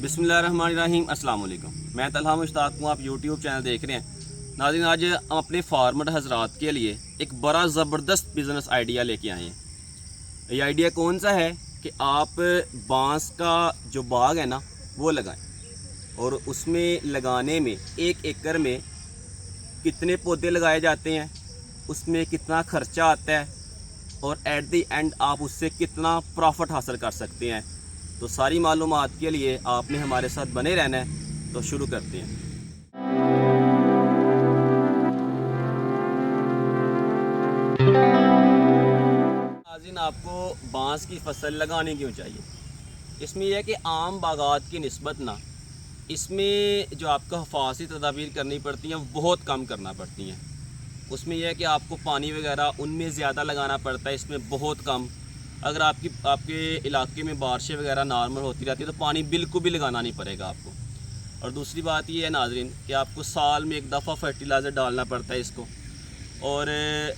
बिस्मिल्लाहिर्रहमानिर्रहीम अस्सलाम वालेकुम। मैं तलहा मुश्ताक हूँ, आप यूट्यूब चैनल देख रहे हैं। नाज़रीन, आज हम अपने फार्मर हजरात के लिए एक बड़ा ज़बरदस्त बिज़नेस आइडिया लेके आए हैं। ये आइडिया कौन सा है कि आप बांस का जो बाग है ना वो लगाएं, और उसमें लगाने में 1 एकड़ में कितने पौधे लगाए जाते हैं, उसमें कितना खर्चा आता है और एट द एंड आप उससे कितना प्रॉफिट हासिल कर सकते हैं। तो सारी मालूमात के लिए आपने हमारे साथ बने रहना है। तो शुरू करते हैं। नाज़रीन, आपको बांस की फसल लगानी क्यों चाहिए? इसमें यह है कि आम बागात की निस्बत ना इसमें जो आपको हिफाज़ती तदाबीर करनी पड़ती हैं बहुत कम करना पड़ती हैं। उसमें यह है कि आपको पानी वगैरह उनमें ज़्यादा लगाना पड़ता है, इसमें बहुत कम। अगर आपके इलाके में बारिशें वगैरह नॉर्मल होती रहती है तो पानी बिल्कुल भी लगाना नहीं पड़ेगा आपको। और दूसरी बात ये है नाज़रीन कि आपको साल में एक दफ़ा फर्टिलाइज़र डालना पड़ता है इसको, और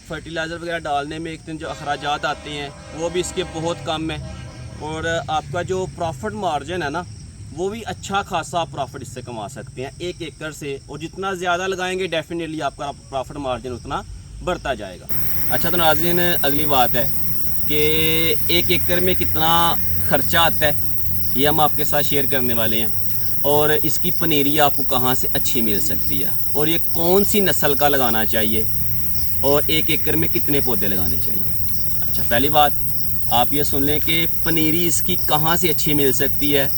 फर्टिलाइज़र वगैरह डालने में एक दिन जो अखराजात आते हैं वो भी इसके बहुत कम है। और आपका जो प्रॉफिट मार्जिन है ना वो भी अच्छा खासा आप प्रॉफिट इससे कमा सकते हैं 1 एकड़ से। और जितना ज़्यादा लगाएंगे डेफिनेटली आपका प्रॉफिट मार्जिन उतना बढ़ता जाएगा। अच्छा, तो नाज़रीन अगली बात है कि 1 एकड़ में कितना खर्चा आता है ये हम आपके साथ शेयर करने वाले हैं, और इसकी पनीरी आपको कहाँ से अच्छी मिल सकती है, और ये कौन सी नस्ल का लगाना चाहिए, और 1 एकड़ में कितने पौधे लगाने चाहिए। अच्छा, पहली बात आप ये सुन लें कि पनीरी इसकी कहाँ से अच्छी मिल सकती है।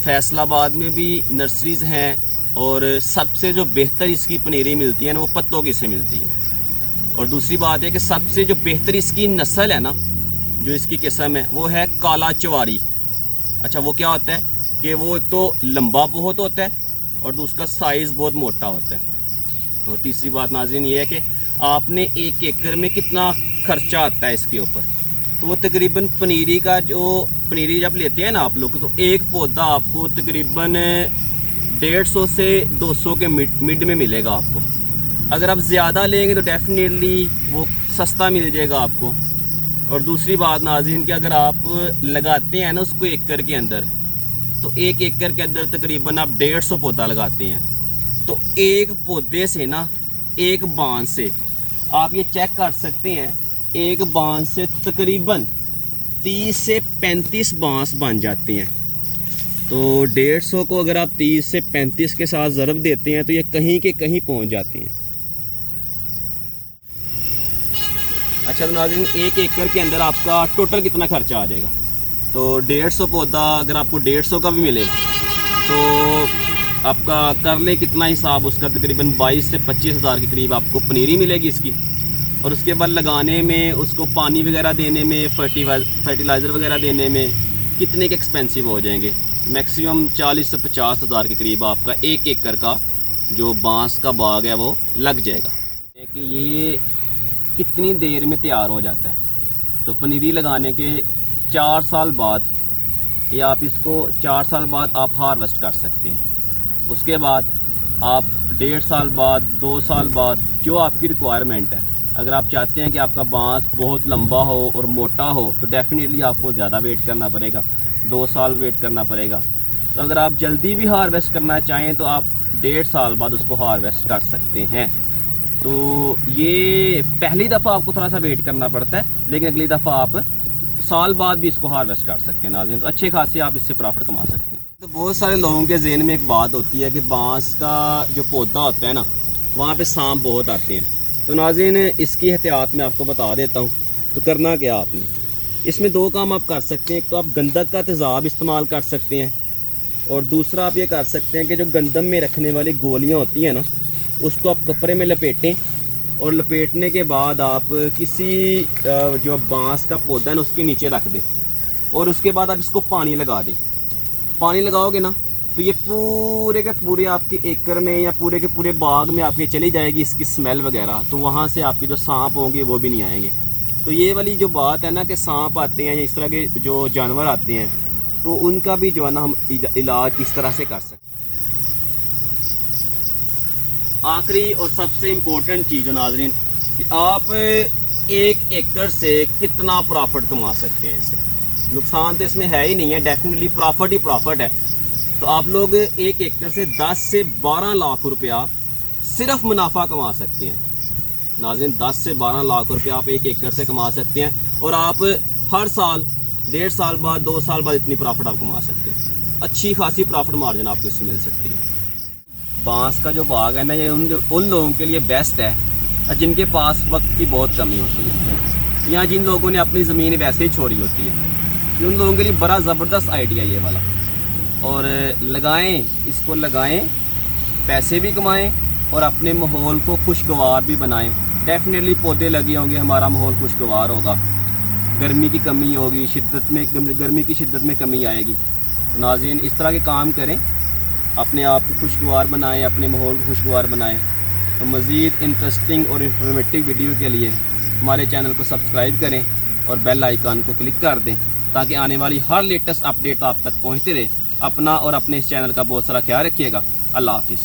फैसलाबाद में भी नर्सरीज़ हैं, और सबसे जो बेहतर इसकी पनीरी मिलती है ना वो पत्तों की से मिलती है। और दूसरी बात है कि सबसे जो बेहतर इसकी नस्ल है ना, जो इसकी किस्म है वो है काला चवारी। अच्छा, वो क्या होता है कि वो एक तो लंबा बहुत होता है और दूसरा साइज़ बहुत मोटा होता है। और तीसरी बात नाज़रीन ये है कि आपने 1 एकड़ में कितना खर्चा आता है इसके ऊपर। तो वो तकरीबन पनीरी जब लेते हैं ना आप लोग, तो एक पौधा आपको तकरीबन 150 से 200 के मिड में मिलेगा आपको। अगर आप ज़्यादा लेंगे तो डेफिनेटली वो सस्ता मिल जाएगा आपको। और दूसरी बात नाज़रीन कि अगर आप लगाते हैं ना उसको एकड़ के अंदर, तो 1 एकड़ के अंदर तकरीबन आप 150 पौधा लगाते हैं। तो एक पौधे से ना, एक बांस से आप ये चेक कर सकते हैं, एक बांस से तकरीबन 30 से 35 बांस बन जाते हैं। तो 150 को अगर आप 30 से 35 के साथ ज़रब देते हैं तो ये कहीं के कहीं पहुंच जाते हैं। अच्छा, तो नाज़रीन 1 एकड़ के अंदर आपका टोटल कितना खर्चा आ जाएगा? तो 150 पौधा अगर आपको 150 का भी मिले तो आपका कर ले कितना हिसाब उसका, तकरीबन 22 से 25 हज़ार के करीब आपको पनीरी मिलेगी इसकी। और उसके बाद लगाने में, उसको पानी वगैरह देने में, फर्टिलाइज़र वगैरह देने में कितने के एक्सपेंसिव हो जाएंगे? मैक्सिमम 40 से 50 हज़ार के करीब आपका 1 एकड़ का जो बांस का बाग है वो लग जाएगा। कि ये कितनी देर में तैयार हो जाता है? तो पनीरी लगाने के 4 साल बाद, या आप इसको 4 साल बाद आप हार्वेस्ट कर सकते हैं। उसके बाद आप 1.5 साल बाद, 2 साल बाद, जो आपकी रिक्वायरमेंट है। अगर आप चाहते हैं कि आपका बांस बहुत लंबा हो और मोटा हो तो डेफिनेटली आपको ज़्यादा वेट करना पड़ेगा, 2 साल वेट करना पड़ेगा। तो अगर आप जल्दी भी हार्वेस्ट करना चाहें तो आप 1.5 साल बाद उसको हार्वेस्ट कर सकते हैं। तो ये पहली दफ़ा आपको थोड़ा सा वेट करना पड़ता है, लेकिन अगली दफ़ा आप साल बाद भी इसको हार्वेस्ट कर सकते हैं नाज़रीन। तो अच्छे खासे आप इससे प्रॉफिट कमा सकते हैं। तो बहुत सारे लोगों के ज़हन में एक बात होती है कि बांस का जो पौधा होता है ना वहाँ पे सांप बहुत आते हैं। तो नाज़रीन इसकी एहतियात मैं आपको बता देता हूँ। तो करना क्या आपने, इसमें 2 काम आप कर सकते हैं। एक तो आप गंधक का तेज़ाब इस्तेमाल कर सकते हैं, और दूसरा आप ये कर सकते हैं कि जो गंदम में रखने वाली गोलियाँ होती हैं ना उसको आप कपड़े में लपेटें, और लपेटने के बाद आप किसी जो बांस का पौधा है ना उसके नीचे रख दें, और उसके बाद आप इसको पानी लगा दें। पानी लगाओगे ना तो ये पूरे के पूरे आपके एकड़ में या पूरे के पूरे बाग में आपके चली जाएगी इसकी स्मेल वगैरह। तो वहाँ से आपके जो सांप होंगे वो भी नहीं आएंगे। तो ये वाली जो बात है ना कि सांप आते हैं या इस तरह के जो जानवर आते हैं, तो उनका भी जो है ना हम इलाज इस तरह से कर सकते हैं। आखिरी और सबसे इम्पोर्टेंट चीज़ है नाज़रीन कि आप 1 एकड़ से कितना प्रॉफिट कमा सकते हैं। इससे नुकसान तो इसमें है ही नहीं है, डेफिनेटली प्रॉफिट ही प्रॉफिट है। तो आप लोग 1 एकड़ से 10 से 12 लाख रुपया सिर्फ मुनाफा कमा सकते हैं। नाज़रीन, 10 से 12 लाख रुपया आप 1 एकड़ से कमा सकते हैं और आप हर साल 1.5 साल बाद 2 साल बाद इतनी प्रॉफिट आप कमा सकते हैं। अच्छी खासी प्रॉफिट मार्जिन आपको इससे मिल सकती है। बांस का जो बाग है ना, ये उन लोगों के लिए बेस्ट है जिनके पास वक्त की बहुत कमी होती है, या जिन लोगों ने अपनी ज़मीन वैसे ही छोड़ी होती है। उन लोगों के लिए बड़ा ज़बरदस्त आइडिया ये वाला। और लगाएं, इसको लगाएं, पैसे भी कमाएं और अपने माहौल को खुशगवार भी बनाएं। डेफिनेटली पौधे लगे होंगे, हमारा माहौल खुशगवार होगा, गर्मी की कमी होगी, गर्मी की शिद्दत में कमी आएगी। नाज़रीन, इस तरह के काम करें, अपने आप को खुशगवार बनाएं, अपने माहौल को खुशगवार बनाएं। तो मज़ीद इंटरेस्टिंग और इंफॉर्मेटिव वीडियो के लिए हमारे चैनल को सब्सक्राइब करें और बेल आइकन को क्लिक कर दें, ताकि आने वाली हर लेटेस्ट अपडेट आप तक पहुँचते रहे। अपना और अपने इस चैनल का बहुत सारा ख्याल रखिएगा। अल्लाह हाफिज़।